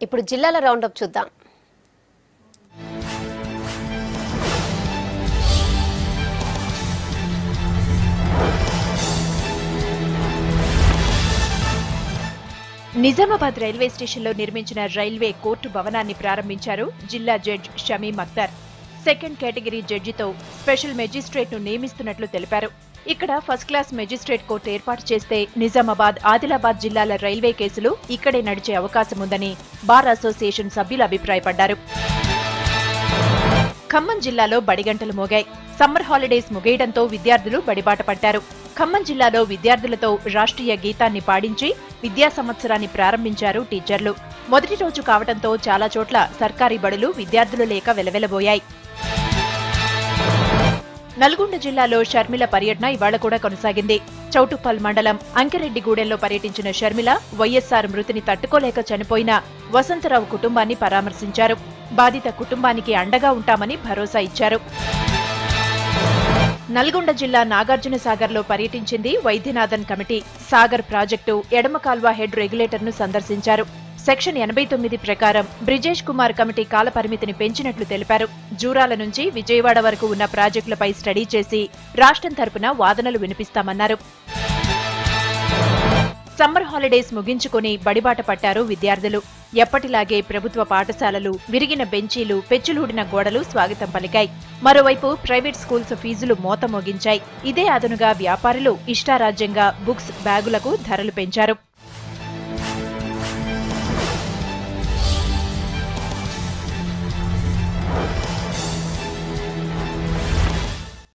ఇప్పుడు జిల్లాల రౌండప్ చూద్దాం. నిజామాబాద్ రైల్వే స్టేషన్లో నిర్మించిన రైల్వే కోర్టు భవనాన్ని ప్రారంభించారు జిల్లా judge Shamim Akhtar. Second category జడ్జితో స్పెషల్ మెజిస్ట్రేట్ను నియమిస్తున్నట్లు తెలిపారు. ఇక్కడ ఫస్ట్ క్లాస్ మెజిస్ట్రేట్ కోర్టు ఏర్పాటు చేస్తే నిజామాబాద్, ఆదిలాబాద్ జిల్లాల రైల్వే కేసులు ఇక్కడే నడిచే అవకాశం ఉందని బార్ అసోసియేషన్ సభ్యులు అభిప్రాయపడ్డారు. ఖమ్మం జిల్లాలో బడిగంటలు మోగాయి. సమ్మర్ హాలిడేస్ ముగియడంతో విద్యార్థులు బడిబాట పట్టారు. ఖమ్మం జిల్లాలో విద్యార్థులతో రాష్ట్రీయ గీతాన్ని పాడించి విద్యా సంవత్సరాన్ని ప్రారంభించారు టీచర్లు. మొదటి రోజు కావడంతో చాలా చోట్ల సర్కారీ బడులు విద్యార్థులు లేక వెలవెలబోయాయి. నల్గొండ జిల్లాలో షర్మిల పర్యటన ఇవాళ కూడా కొనసాగింది. చౌటుప్పల్ మండలం అంకిరెడ్డిగూడెంలో పర్యటించిన షర్మిల వైఎస్సార్ మృతిని తట్టుకోలేక చనిపోయిన వసంతరావు కుటుంబాన్ని పరామర్శించారు. బాధిత కుటుంబానికి అండగా ఉంటామని భరోసా ఇచ్చారు. నల్గొండ జిల్లా నాగార్జున సాగర్లో పర్యటించింది వైద్యనాథన్ కమిటీ. సాగర్ ప్రాజెక్టు ఎడమ కాల్వ హెడ్ రెగ్యులేటర్ను సందర్శించారు. సెక్షన్ 89 ప్రకారం బ్రిజేష్ కుమార్ కమిటీ కాలపరిమితిని పెంచినట్లు తెలిపారు. జూరాల నుంచి విజయవాడ వరకు ఉన్న ప్రాజెక్టులపై స్టడీ చేసి రాష్ట్రం తరపున వాదనలు వినిపిస్తామన్నారు. సమ్మర్ హాలిడేస్ ముగించుకుని బడిబాట పట్టారు విద్యార్థులు. ఎప్పటిలాగే ప్రభుత్వ పాఠశాలలు, విరిగిన బెంచీలు, పెచ్చులూడిన గోడలు స్వాగతం పలికాయి. మరోవైపు ప్రైవేట్ స్కూల్స్ ఫీజులు మోత మోగించాయి. ఇదే అదనుగా వ్యాపారులు ఇష్టారాజ్యంగా బుక్స్, బ్యాగులకు ధరలు పెంచారు.